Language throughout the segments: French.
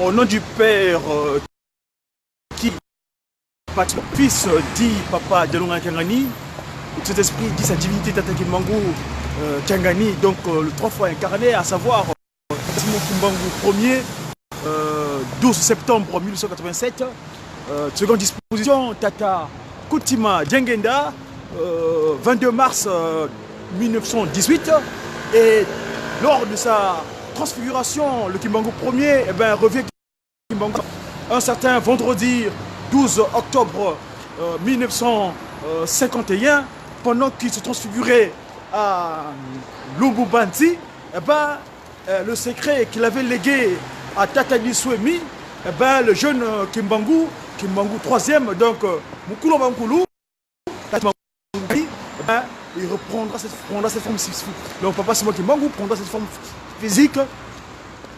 Au nom du Père qui, fils dit Papa Dialonga Kiangani, cet esprit dit sa divinité Tata Kimbangu Kiangani, donc le 3 fois incarné, à savoir Simon Kimbangu Ier, 12 septembre 1987, seconde disposition Tata Kuntima Diangenda, 22 mars 1918, et lors de sa transfiguration, le Kimbangu Ier revient Kimbangu un certain vendredi 12 octobre 1951, pendant qu'il se transfigurait à Lumbubanzi, le secret qu'il avait légué à Tata Niswemi, le jeune Kimbangu troisième, donc Mukulu Bankulu, il reprendra cette forme physique. Donc Papa Simon Kimbangu prendra cette forme physique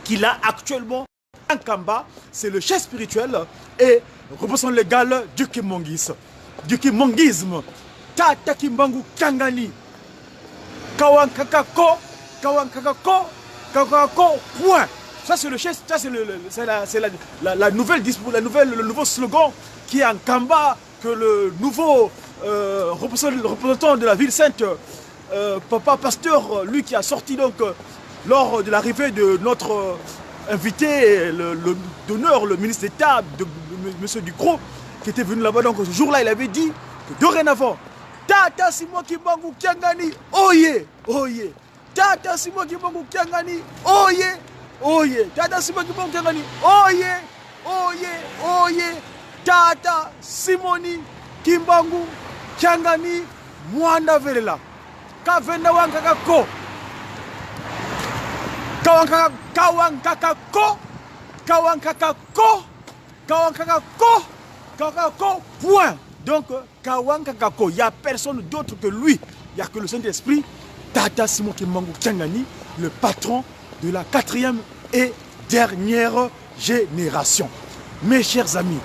qu'il a actuellement en Kamba. C'est le chef spirituel et représentant légal du Kimongisme. Tata Kimbangu Kiangani. Kawankakako, point. Ça c'est le chef, ça c'est le nouveau slogan qui est en Kamba, que le nouveau représentant de la ville sainte, Papa Pasteur, lui qui a sorti donc lors de l'arrivée de notre invité, d'honneur, le ministre d'État, M. Ducrot, qui était venu là-bas. Donc ce jour-là, il avait dit que dorénavant, Tata Simon Kimbangu Kiangani, oye, oye. Tata Simon Kimbangu Kiangani, oye, oye. Tata Simon Kimbangu Kiangani, oye, oye, oye. Tata Simoni Kimbangu Kiangani, Mwanda Velela. Kavenda Wankakako. Kawankakako, point. Donc, Kawankakako, il n'y a personne d'autre que lui. Il n'y a que le Saint-Esprit, Tata Simon Kimbangu Kiangani, le patron de la 4e et dernière génération. Mes chers amis,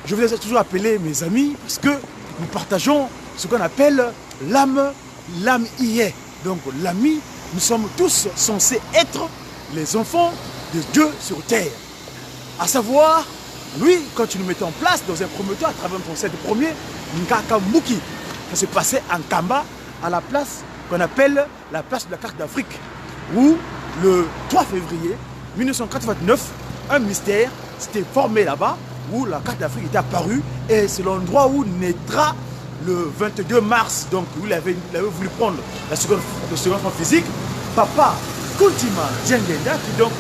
je vous ai toujours appelé mes amis parce que nous partageons ce qu'on appelle l'âme y est. Donc, l'ami, nous sommes tous censés être les enfants de Dieu sur terre. À savoir, lui, quand tu nous mettais en place, dans un premier temps, à travers ton set premier, Nkakamuki, ça s'est passé en Kamba, à la place qu'on appelle la place de la carte d'Afrique, où le 3 février 1989, un mystère s'était formé là-bas, où la carte d'Afrique était apparue, et c'est l'endroit où naîtra le 22 mars, donc où il avait voulu prendre la seconde forme physique, Papa Kuntima Diangenda, qui est donc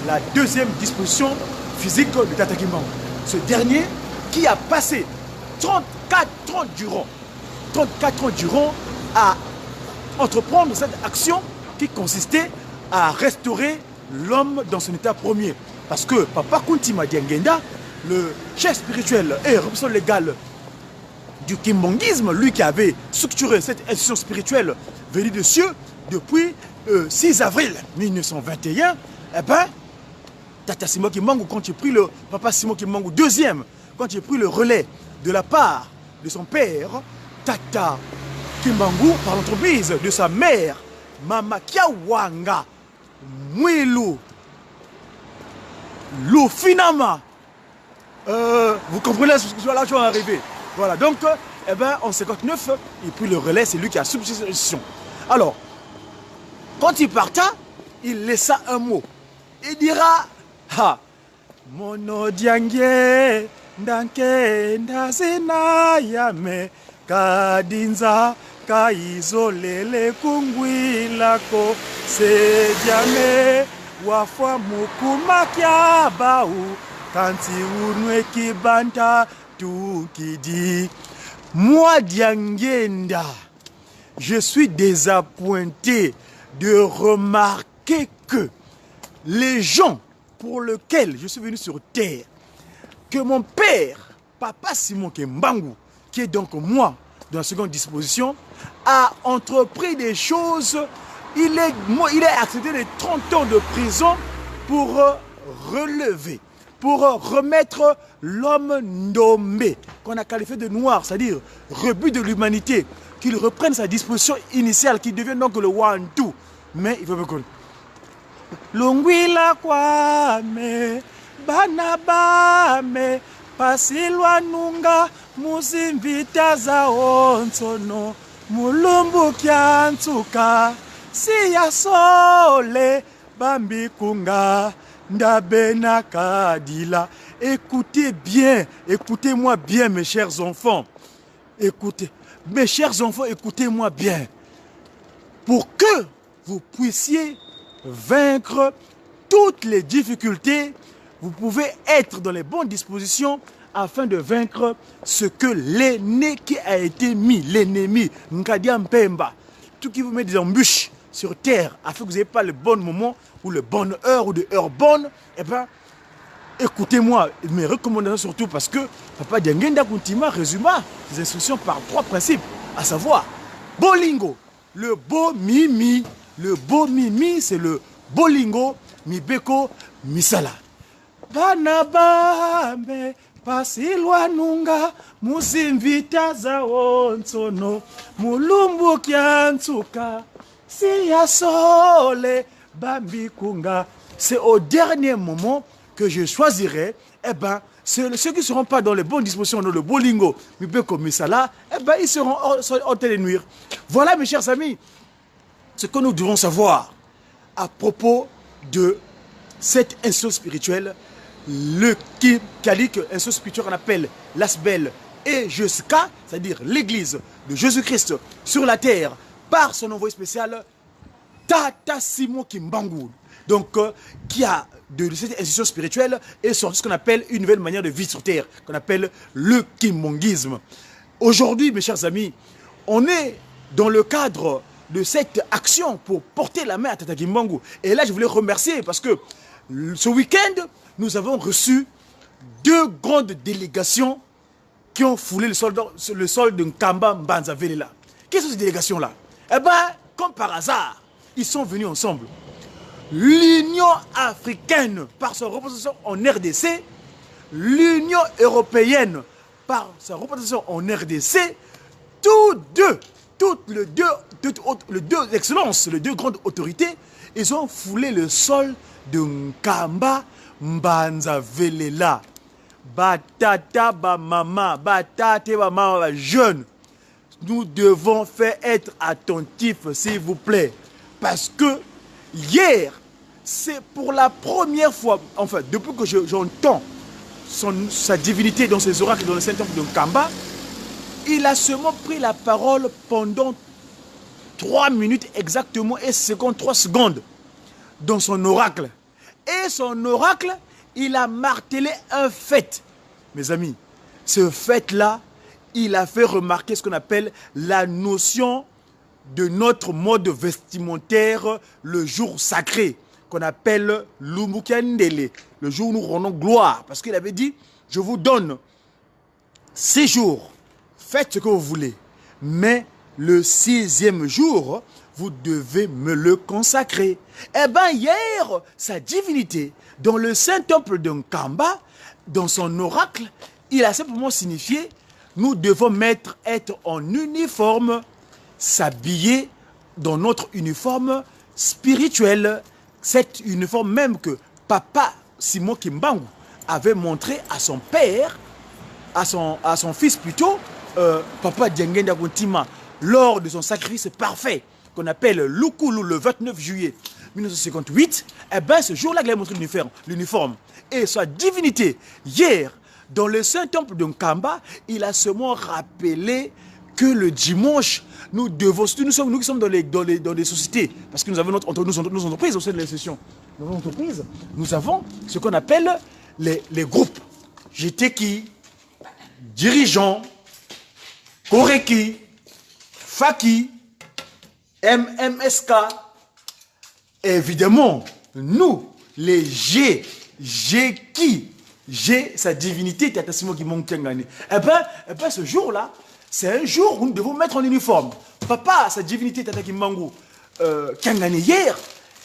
la deuxième disposition physique de Tata Kimbangu. Ce dernier qui a passé 34 ans durant à entreprendre cette action qui consistait à restaurer l'homme dans son état premier. Parce que Papa Kuntima Diangenda, le chef spirituel et représentant légal du Kimbanguisme, lui qui avait structuré cette institution spirituelle venue des cieux depuis 6 avril 1921, Tata Simon Kimbangu, quand j'ai pris le Papa Simon Kimbangu deuxième, quand j'ai pris le relais de la part de son père, Tata Kimbangu, par l'entreprise de sa mère, Mama Kiawanga Mwilu Lufinama, vous comprenez ce que là je vais arriver. Voilà, donc, en 59, il prit le relais, c'est lui qui a substitué cette décision. Alors, quand il parta, il laissa un mot. Il dira, Mono diange, ndanke, ndazina yame, kadinza, kaizolele kungwilako, se diame, wafwa mukumakia bau, kanti unwe kibanta, tout qui dit, moi Diangenda, je suis désappointé de remarquer que les gens pour lesquels je suis venu sur terre, que mon père, Papa Simon Kimbangu, qui est donc moi, dans la seconde disposition, a entrepris des choses. Il est accepté les 30 ans de prison pour relever, pour remettre l'homme nommé, qu'on a qualifié de noir, c'est-à-dire rebut de l'humanité, qu'il reprenne sa disposition initiale, qui devient donc le Wantu. Mais il faut me connaître. Longwila kwame, bana bame pasilwa nunga muzimvita za onsono mulumbu kyantuka siya sole bambi kunga ndabena kadila. Écoutez bien, écoutez-moi bien mes chers enfants. Écoutez, mes chers enfants, écoutez-moi bien. Pour que vous puissiez vaincre toutes les difficultés, vous pouvez être dans les bonnes dispositions afin de vaincre ce que l'aîné qui a été mis, l'ennemi, Nkadia Mpemba, tout qui vous met des embûches sur terre afin que vous n'ayez pas le bon moment ou le bonne heure ou de heure bonne, eh bien, écoutez-moi, mes recommandations surtout parce que Papa Diangenda Kuntima résuma les instructions par 3 principes, à savoir Bolingo, le beau mimi. Le beau mimi, c'est le bolingo, mibeko, misala. Bana bambe, pasilwa nunga, musimvita za onsono, mulumbu kyantuka, siya sole, bambi kunga. C'est au dernier moment que je choisirai, eh ben, ceux qui ne seront pas dans les bonnes dispositions, dans le bolingo, mibeko, misala, eh ben, ils seront en train de nuire. Voilà, mes chers amis, ce que nous devons savoir à propos de cette instruction spirituelle, le Kalik, instruction spirituelle qu'on appelle l'Asbel et Jeska, c'est-à-dire l'église de Jésus-Christ sur la terre par son envoyé spécial, Tata Simon Kimbangu, donc qui a de cette institution spirituelle et sorti ce qu'on appelle une nouvelle manière de vivre sur terre, qu'on appelle le Kimongisme. Aujourd'hui, mes chers amis, on est dans le cadre de cette action pour porter la main à Tata Kimbangu. Et là, je voulais remercier parce que ce week-end, nous avons reçu 2 grandes délégations qui ont foulé le sol de Nkamba Mbanza Velela. Quelles sont ces délégations-là? Eh bien, comme par hasard, ils sont venus ensemble. L'Union africaine, par sa représentation en RDC, l'Union européenne, par sa représentation en RDC, les deux excellences, les 2 grandes autorités, ils ont foulé le sol de Nkamba Mbanza Velela. Batata ba mama, batate ba mama jeune. Nous devons faire être attentifs, s'il vous plaît. Parce que hier, c'est pour la première fois, enfin, depuis que j'entends sa divinité dans ses oracles dans le Saint-Temple de Nkamba, il a seulement pris la parole pendant 3 minutes exactement et 3 secondes dans son oracle. Et son oracle, il a martelé un fait. Mes amis, ce fait-là, il a fait remarquer ce qu'on appelle la notion de notre mode vestimentaire le jour sacré, qu'on appelle l'Umukandele, le jour où nous rendons gloire. Parce qu'il avait dit, je vous donne 6 jours, faites ce que vous voulez, mais le 6e jour, vous devez me le consacrer. Eh bien, hier, sa divinité, dans le Saint-Temple de Nkamba, dans son oracle, il a simplement signifié, nous devons être en uniforme, s'habiller dans notre uniforme spirituel. Cet uniforme même que Papa Simon Kimbangu avait montré à son père, à son fils plutôt, Papa Diangenda Kuntima, lors de son sacrifice parfait, qu'on appelle Lukulu le 29 juillet 1958, eh bien ce jour-là, il a montré l'uniforme. Et sa divinité, hier, dans le Saint-Temple de Nkamba, il a seulement rappelé que le dimanche, nous devons, nous qui sommes dans des sociétés, parce que nous avons nos entreprises au sein de l'institution, nous avons ce qu'on appelle les groupes. JTKI, dirigeants, Koreki, Faki, MMSK, évidemment, nous, les G qui, G, sa divinité, Tata Simon Kimbangu Kengani. Eh bien, ce jour-là, c'est un jour où nous devons mettre en uniforme. Papa, sa divinité, Tata Kimbangu Kengani, hier,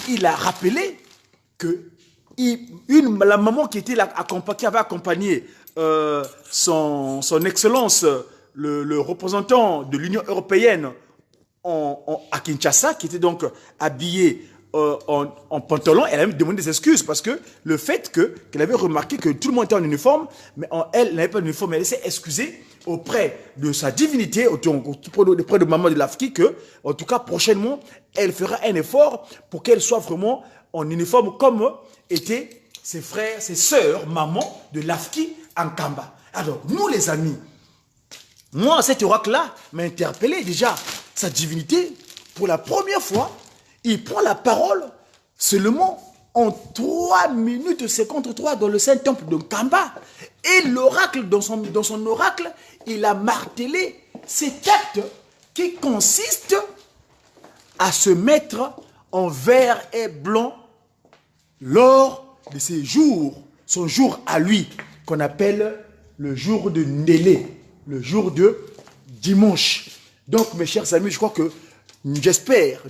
il a rappelé que la maman qui avait accompagné son excellence, le représentant de l'Union européenne à Kinshasa, qui était donc habillé en pantalon. Elle a même demandé des excuses parce que le fait qu'elle avait remarqué que tout le monde était en uniforme, mais elle n'avait pas d'uniforme. Elle s'est excusée auprès de sa divinité, auprès de maman de l'Afrique, que, en tout cas, prochainement, elle fera un effort pour qu'elle soit vraiment en uniforme comme étaient ses frères, ses sœurs, maman de l'Afrique en Kamba. Alors, nous les amis, moi, cet oracle-là m'a interpellé déjà. Sa divinité, pour la première fois, il prend la parole seulement en 3 minutes 53 dans le Saint-Temple de Kamba. Et l'oracle, dans son oracle, il a martelé cet acte qui consiste à se mettre en vert et blanc lors de ses jours, son jour à lui, qu'on appelle le jour de Ndélé, le jour de dimanche. Donc, mes chers amis, je crois que, j'espère,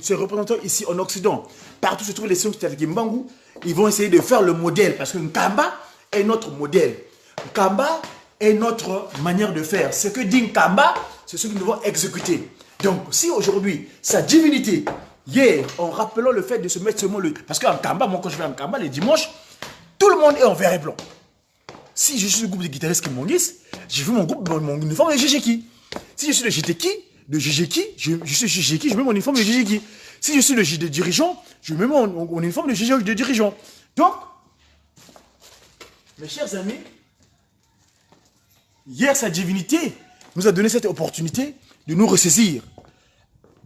ces représentants ici en Occident, partout se trouvent les Sioux de Kimbangu, ils vont essayer de faire le modèle, parce que Nkamba est notre modèle. Nkamba est notre manière de faire. Ce que dit Nkamba, c'est ce que nous devons exécuter. Donc, si aujourd'hui, sa divinité, hier, en rappelant le fait de se mettre seulement le... Parce qu'en Kamba, moi, quand je vais en Kamba, les dimanches, tout le monde est en vert et blanc. Si je suis le groupe de guitaristes Kimongis, j'ai vu mon groupe, mon uniforme de Jejeki. Si je suis le Jejeki, je suis Jejeki, je mets mon uniforme de Jejeki. Si je suis le dirigeant, je mets mon uniforme de dirigeant. Donc, mes chers amis, hier, sa divinité nous a donné cette opportunité de nous ressaisir.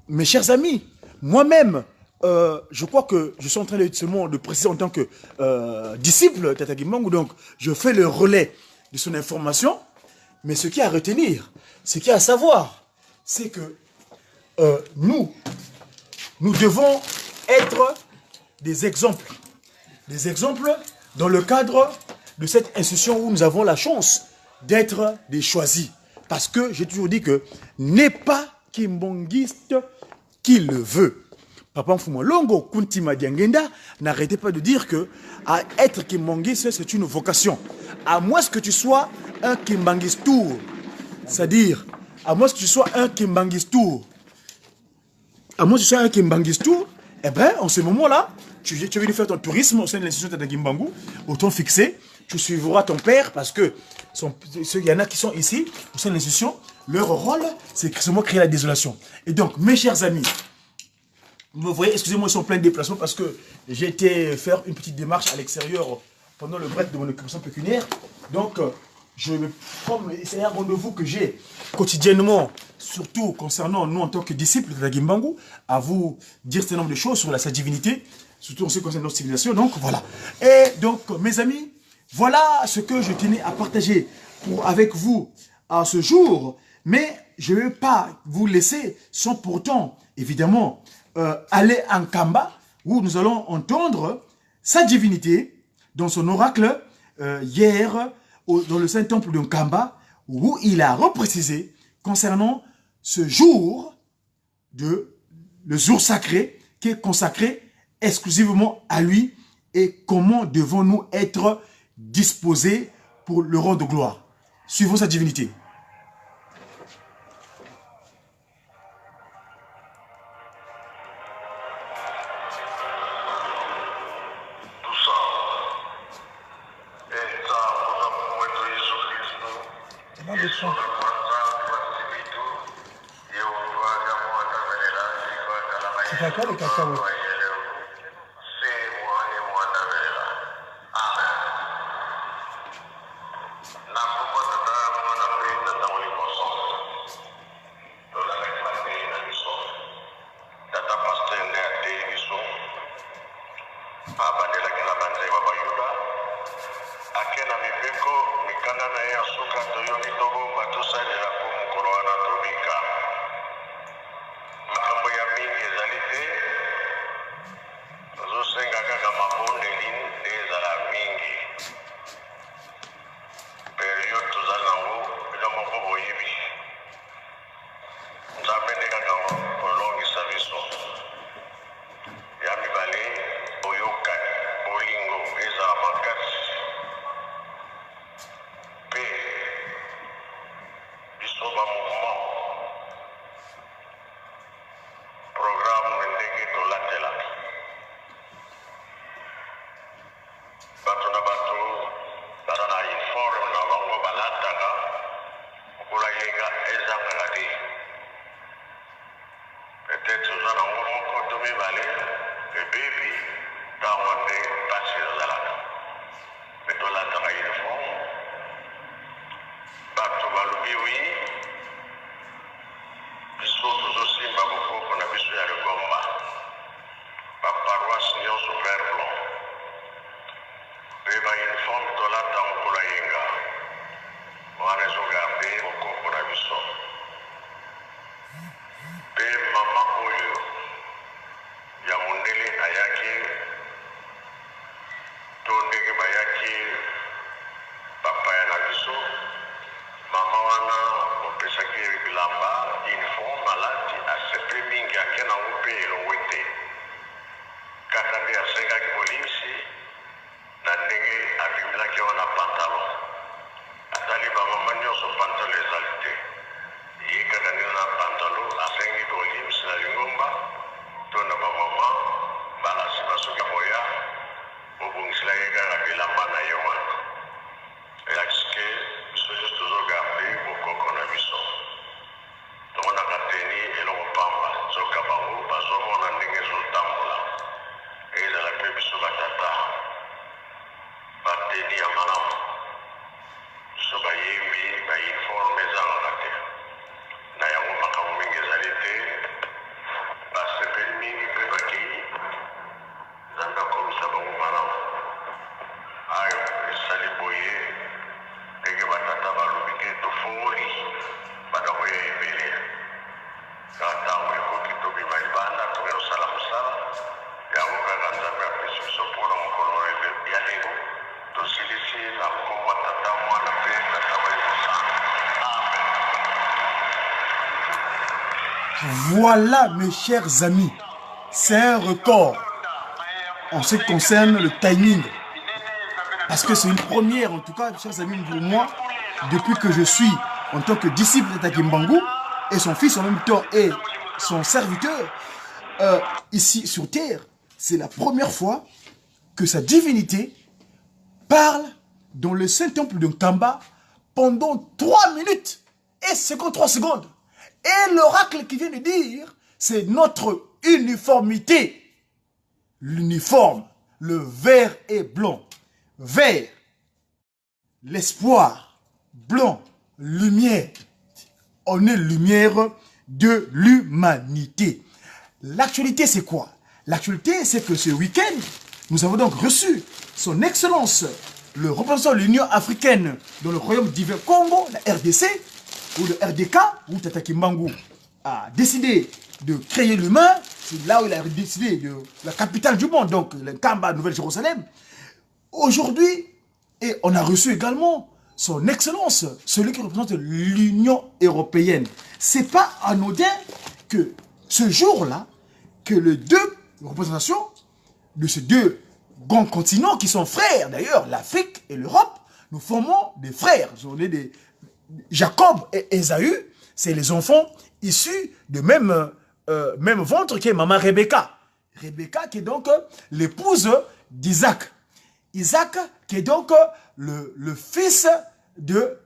Mes chers amis, moi-même, je crois que je suis en train seulement de préciser en tant que disciple Tata Kimbangu, donc je fais le relais de son information, mais ce qu'il y a à retenir, ce qu'il y a à savoir, c'est que nous devons être des exemples dans le cadre de cette institution où nous avons la chance d'être des choisis. Parce que j'ai toujours dit que n'est pas Kimbangiste qui le veut. Papa Mfuma Longo Kuntima Diangenda n'arrêtez pas de dire que à être Kimbangiste, c'est une vocation. À moins que tu sois un Kimbangistour, c'est-à-dire, à moins que tu sois un Kimbangistour, eh bien, en ce moment-là, tu es venu faire ton tourisme au sein de l'institution de Kimbangu, au temps fixé, tu suivras ton père parce que il y en a qui sont ici, au sein de l'institution, leur rôle, c'est seulement créer la désolation. Et donc, mes chers amis, vous me voyez, excusez-moi, ils sont plein de déplacements parce que j'ai été faire une petite démarche à l'extérieur pendant le break de mon occupation pécuniaire. Donc, c'est un rendez-vous que j'ai quotidiennement, surtout concernant nous en tant que disciples de la Kimbangu, à vous dire ce nombre de choses sur sa divinité, surtout en ce qui concerne notre civilisation. Donc, voilà. Et donc, mes amis, voilà ce que je tenais à partager avec vous à ce jour. Mais je ne vais pas vous laisser sans pourtant, évidemment, aller en Kamba, où nous allons entendre sa divinité dans son oracle hier, dans le Saint-Temple de Kamba, où il a reprécisé concernant ce jour, le jour sacré, qui est consacré exclusivement à lui, et comment devons-nous être disposés pour le rendre gloire. Suivons sa divinité. C'est quoi le cacao? Beba uniforme tolata mokolo yenga wana ezogarde okoko na biso mpe mama oyo ya mondele ayaki to ndenge bayaki bapaya na biso mama wana opesaki bilamba uniforme alati asepe mingi ake nango mpe elongwe te kaka nde asengaki polisi na ndenge abimelaki wana pantalon atali bamama nyonso pantalon ezali te ye kaka nde na pantalon asengi polisi na lingomba to na bamama balasi basoki moya obongisela ye kaka bilamba na ye wana elakisike biso nyonso tozogarde bokoko na biso tomonaka teni eloko pamba zoka bango bazomona ndenge ezotambola ezala mpe biso batata bateni ya malamu biso bayembi bauniforme ezalaka te na yango makambo mingi ezali te basepeli mingi mpe bakei nzambe akomisa bango malamu ayo esali boye ndenge batata balobi ke tofongoli bana koya ebele kaka ntango ekoki tobima libanda toke tosala mosala yango kaka nzambe apesi biso mpona mokolo ya lelo tosilisi na kombo tata mwana mpe tata bayekosana amen. Voilà, mes chers amis, c'est un record en ce qui concerne le timing. Parce que c'est une première, en tout cas, chers amis, pour moi, depuis que je suis en tant que disciple de Tata Kimbangu, et son fils en même temps est son serviteur, ici sur terre, c'est la première fois que sa divinité parle dans le Saint-Temple de Nkamba pendant 3 minutes et 53 secondes. Et l'oracle qui vient de dire, c'est notre uniformité. L'uniforme, le vert et blanc. Vert, l'espoir. Blanc, lumière. On est lumière de l'humanité. L'actualité, c'est quoi? L'actualité, c'est que ce week-end, nous avons donc reçu son Excellence, le représentant de l'Union africaine dans le royaume d'Hiver Congo, la RDC, ou le RDK, où Tata Kimbangu a décidé de créer l'humain. C'est là où il a décidé de la capitale du monde, donc le Nkamba, Nouvelle-Jérusalem. Aujourd'hui, et on a reçu également son Excellence, celui qui représente l'Union européenne. C'est pas anodin que ce jour-là, que les deux représentations de ces deux grands continents qui sont frères, d'ailleurs, l'Afrique et l'Europe, nous formons des frères. On est des Jacob et Ésaü, c'est les enfants issus de même ventre que maman Rebecca. Rebecca qui est donc l'épouse d'Isaac. Isaac qui est donc le fils de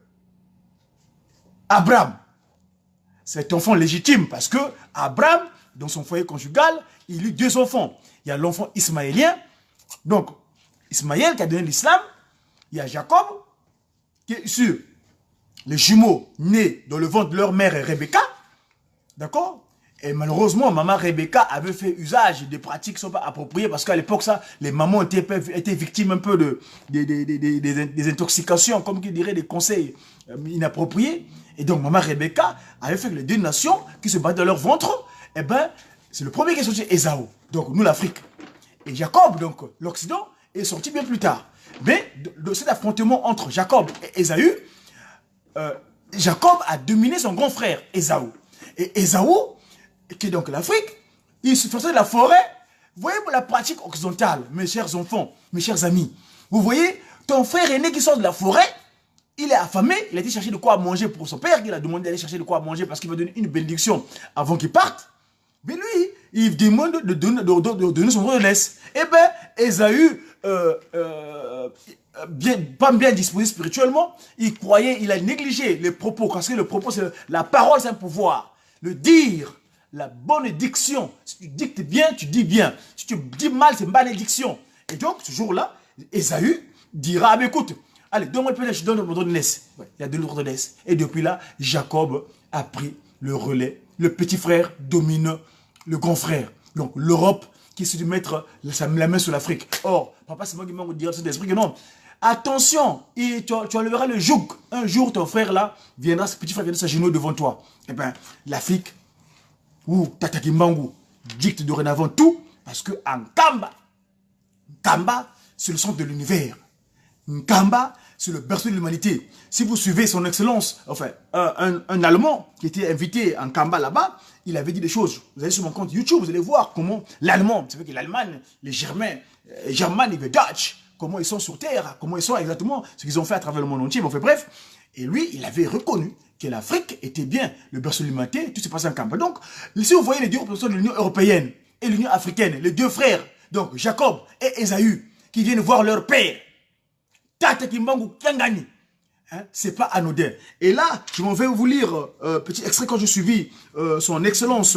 Abraham. Cet enfant légitime parce que Abraham, dans son foyer conjugal, il eut 2 enfants. Il y a l'enfant ismaélien, donc Ismaël qui a donné l'islam. Il y a Jacob qui est issu les jumeaux nés dans le ventre de leur mère Rebecca, d'accord? Et malheureusement, maman Rebecca avait fait usage des pratiques qui ne sont pas appropriées parce qu'à l'époque, ça, les mamans étaient victimes un peu des intoxications, comme qui dirait des conseils inappropriés. Et donc, maman Rebecca avait fait que les 2 nations qui se battent dans leur ventre, eh ben, c'est le premier qui est sorti, Ésaü, donc nous l'Afrique. Et Jacob, donc l'Occident, est sorti bien plus tard. Mais de cet affrontement entre Jacob et Ésaü, Jacob a dominé son grand frère, Ésaü. Et Ésaü, qui est donc l'Afrique, il se faisait de la forêt. Vous voyez la pratique occidentale, mes chers enfants, mes chers amis. Vous voyez, ton frère aîné qui sort de la forêt, il est affamé, il a été chercher de quoi manger pour son père, il a demandé d'aller chercher de quoi manger parce qu'il va donner une bénédiction avant qu'il parte. Mais lui, il demande de donner son droit de naissance. Eh bien, Ésaü, pas bien disposé spirituellement, il croyait, il a négligé les propos, parce que le propos, c'est la parole, c'est un pouvoir. Le dire, la bonne diction. Si tu dictes bien, tu dis bien. Si tu dis mal, c'est malédiction. Et donc, ce jour-là, Ésaü dira, ah, mais écoute, allez, donne-moi le pédage, je donne le droit de naissance. Ouais, il a donné le droit de naissance. Et depuis là, Jacob a pris le relais. Le petit frère domine le grand frère. Donc, l'Europe qui essaie de mettre la main sur l'Afrique. Or, papa, c'est moi qui manque de direction d'esprit que non. Attention, tu enlèveras le joug. Un jour, ton frère là, viendra, ce petit frère viendra s'agenouiller devant toi. Eh bien, l'Afrique, ou Tata Kimbangu, dicte dorénavant tout, parce que Nkamba, c'est le centre de l'univers. Nkamba, c'est le berceau de l'humanité. Si vous suivez son excellence, enfin, un Allemand qui était invité en Nkamba là-bas, il avait dit des choses. Vous allez sur mon compte YouTube, vous allez voir comment l'Allemand, vous savez que l'Allemagne, les Germains, German et les Dutch, comment ils sont sur Terre, comment ils sont exactement, ce qu'ils ont fait à travers le monde entier. Bon, fait, bref, et lui, il avait reconnu que l'Afrique était bien le berceau de l'humanité, tout s'est passé en Nkamba. Donc, si vous voyez les deux représentants de l'Union européenne et l'Union africaine, les deux frères, donc Jacob et Esaü, qui viennent voir leur père, Tata Kimbangu Kyangani, hein, c'est pas anodin. Et là, je vais vous lire petit extrait quand j'ai suivi son excellence,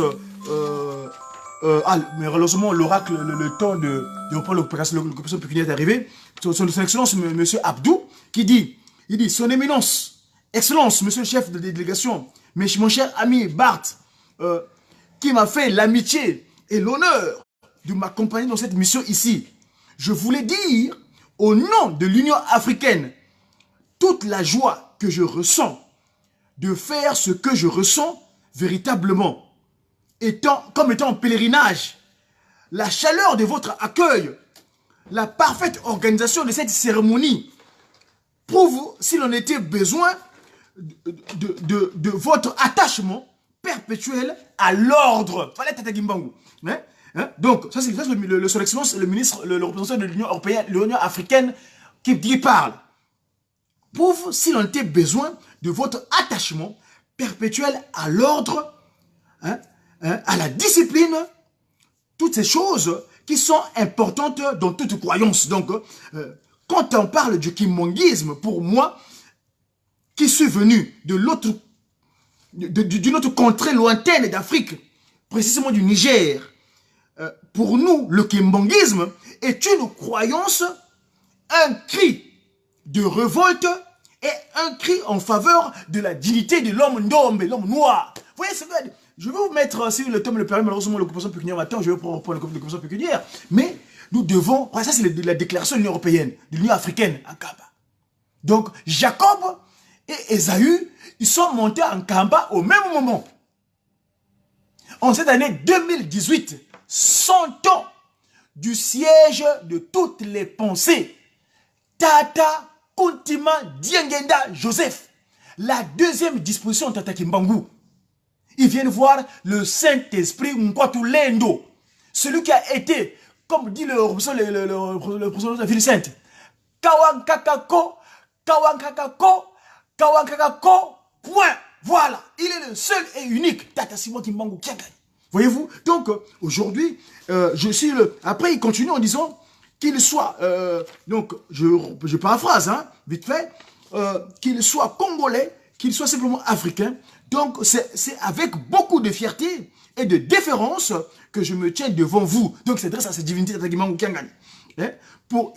mais malheureusement l'oracle, le temps de reprendre l'occupation pécuniaire est arrivé. Son excellence, monsieur Abdou, qui dit, son éminence, excellence, monsieur le chef de délégation, mon cher ami Bart, qui m'a fait l'amitié et l'honneur de m'accompagner dans cette mission ici. Je voulais dire, au nom de l'Union africaine, toute la joie que je ressens de faire ce que je ressens véritablement, comme étant en pèlerinage, la chaleur de votre accueil, la parfaite organisation de cette cérémonie prouve, s'il en était besoin, de votre attachement perpétuel à l'ordre. Fallait Tata Kimbangu. Hein? Donc, ça c'est son excellence, le ministre, le représentant de l'Union européenne, l'Union africaine qui parle. Prouve, s'il en était besoin, de votre attachement perpétuel à l'ordre, hein, à la discipline, toutes ces choses qui sont importantes dans toute croyance. Donc, quand on parle du kimbanguisme, pour moi, qui suis venu de d'une autre contrée lointaine d'Afrique, précisément du Niger, pour nous, le kimbanguisme est une croyance, un cri de révolte et un cri en faveur de la dignité de l'homme ndombe, l'homme noir. Vous voyez, je vais vous mettre, si le temps me le permet, malheureusement l'occupation pécuniaire maintenant, je vais reprendre l'occupation pécuniaire, mais nous devons, ça c'est la déclaration de l'Union européenne, de l'Union africaine, en Nkamba. Donc, Jacob et Esaü, ils sont montés en Nkamba au même moment. En cette année 2018, 100 ans du siège de toutes les pensées, Tata Kuntima Diengenda Joseph, la deuxième disposition de Tata Kimbangu. Ils viennent voir le Saint-Esprit Mkwatu Lendo, celui qui a été, comme dit le président de la ville sainte, Kawankakako, Kawankakako, Kawankakako, point. Voilà, il est le seul et unique Tata Simon Kimbangu Kyangani. Voyez-vous? Donc, aujourd'hui, je suis le... Après, il continue en disant qu'il soit... donc, je paraphrase, hein, vite fait. Qu'il soit congolais, qu'il soit simplement africain. Donc, c'est avec beaucoup de fierté et de déférence que je me tiens devant vous. Donc, c'est grâce à cette divinité Tata Kimbangu Kyangani. Hein, pour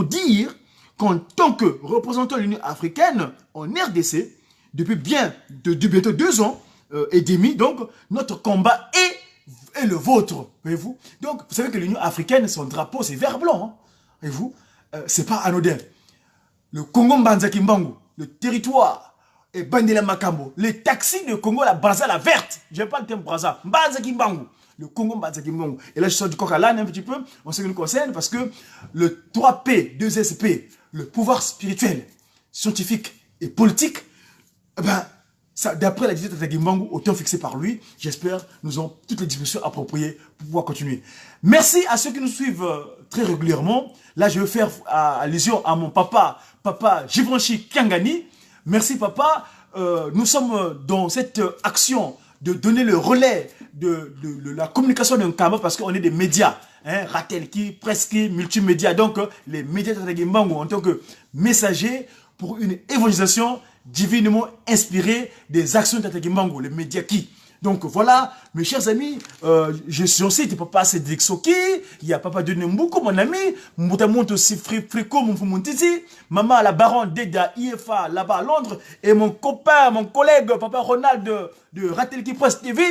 dire qu'en tant que représentant de l'Union africaine, en RDC, depuis bientôt 2 ans, et demi, donc notre combat est le vôtre, voyez-vous. Donc, vous savez que l'Union africaine, son drapeau, c'est vert blanc, hein, voyez-vous. C'est pas anodin. Le Congo Mbanza Kimbangu, le territoire, et Bandela Makambo, les taxis de Congo, la Braza, la verte, j'aime pas le terme Braza, Mbanza Kimbangu, le Congo Mbanza Kimbangu. Et là, je sors du coq à l'âne un petit peu, en ce qui nous concerne, parce que le 3P, 2SP, le pouvoir spirituel, scientifique et politique, ben, d'après la divinité Tata Kimbangu, au temps fixé par lui, j'espère nous avons toutes les dispositions appropriées pour pouvoir continuer. Merci à ceux qui nous suivent très régulièrement. Là, je vais faire allusion à mon papa Gibranchi Kyangani. Merci papa. Nous sommes dans cette action de donner le relais de la communication de Nkamba parce qu'on est des médias. Hein, Ratelki, presque multimédia. Donc, les médias Tata Kimbangu en tant que messagers pour une évangélisation divinement inspiré des actions de Tata Kimbangu, les médias qui. Donc voilà, mes chers amis, je suis aussi Papa Cédric Soki, il y a Papa Denis Mboukou, mon ami, Moutamonte aussi Frico, mon titi, Maman la baronne d'Eda IFA là-bas à Londres, et mon copain, mon collègue, Papa Ronald de Ratelki Press TV,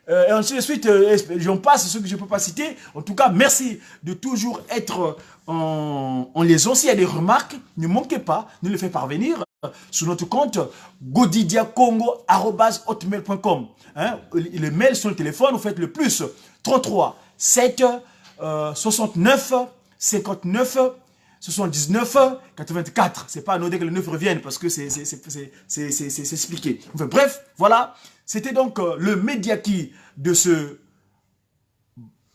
et ainsi de suite, j'en passe ceux que je ne peux pas citer. En tout cas, merci de toujours être en liaison. S'il y a des remarques, ne manquez pas, ne les faites parvenir sur notre compte godidiacongo@hotmail.com. Hein? Le mail sur le téléphone, vous faites le plus 33 7 69 59 79 84. C'est pas anodin que le 9 revienne parce que c'est expliqué. Enfin, bref, voilà. C'était donc le Mediaki de ce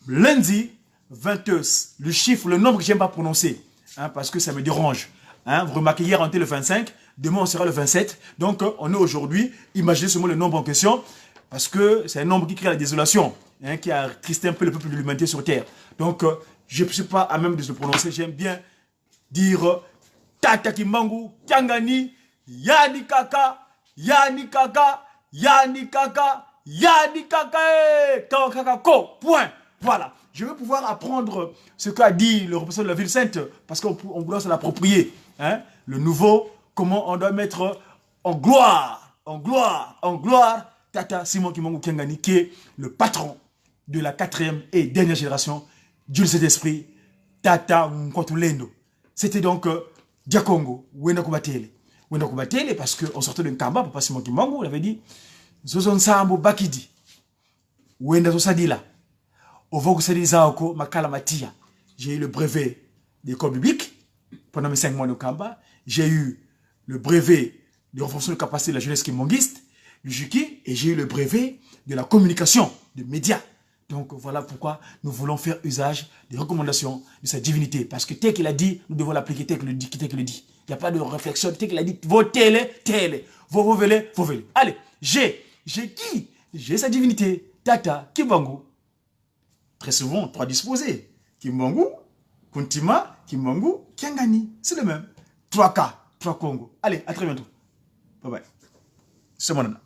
lundi 22. Le chiffre, le nombre que j'aime pas prononcer, hein, parce que ça me dérange. Hein, vous remarquez, hier on était le 25, demain on sera le 27. Donc on est aujourd'hui, imaginez seulement le nombre en question, parce que c'est un nombre qui crée la désolation, hein, qui a attristé un peu le peuple de l'humanité sur Terre. Donc je ne suis pas à même de se prononcer, j'aime bien dire Tata Kimbangu, Kiangani, Yani Kaka, Yani Kaka, Yani Kaka, Yani Kaka, Kaka Ko, point. Voilà. Je vais pouvoir apprendre ce qu'a dit le représentant de la ville sainte, parce qu'on doit se l'approprier. Hein? Le nouveau, comment on doit mettre en gloire, Tata Simon Kimbangu Kiangani, qui est le patron de la 4e et dernière génération du Saint-Esprit, Tata Nkotulendo. C'était donc Diakongo, Wenda Kubatele. Wenda Kubatele, parce qu'on sortait d'un Kamba, Papa Simon Kimbangu, on avait dit, Zozon Sambo Bakidi, Wenda Zosadila. J'ai eu le brevet d'école biblique pendant mes 5 mois de Kamba. J'ai eu le brevet de renforcement de capacité de la jeunesse kimbangiste, le Juki, et j'ai eu le brevet de la communication, de médias. Donc voilà pourquoi nous voulons faire usage des recommandations de sa divinité. Parce que tel qu'il a dit, nous devons l'appliquer tel qu'il le dit. Il n'y a pas de réflexion. Tel qu'il a dit, votez-les, telle. Vous velez. Allez, j'ai qui? J'ai sa divinité. Tata Kimbangu. Très souvent, 3 disposés. Kimbangu, Kuntima, Kimbangu, Kiangani. C'est le même. 3K, 3 Congo. Allez, à très bientôt. Bye bye. C'est mon nom.